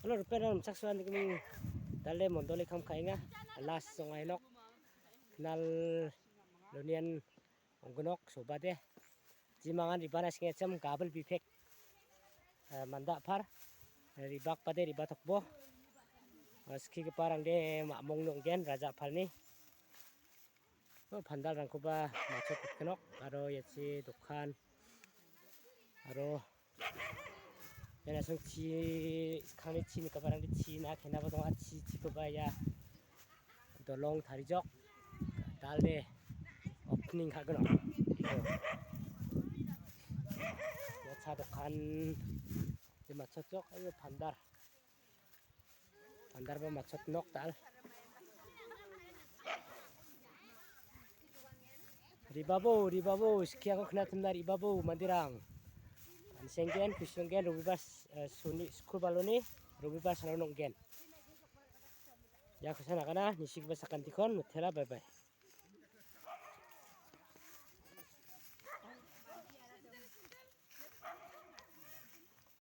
Alor pero saksuan kami dale mondole kam kainga alas songai lok kenal lonian onggonok sobade jimangan ribanas ngecam kabel bifek manda par ribak pade ribatok bo ski ke parang de makmong nonggen raja palni pandal rangkoba macok kenok aro yeci dokan aro yana song chi khani chi ni kabarang di chi na kena ba dong chi ko ba ya dolong tharijok dalde opening ha gano ya cha dokan di macok ayo pandar ba macok nok dal ribabo sekian ko kena temna ribabo mandirang Senggen kusenggen rubibas suni skul baloni rubibas salonong gen ya kusana kana nisik basakan tikon mutela bye bye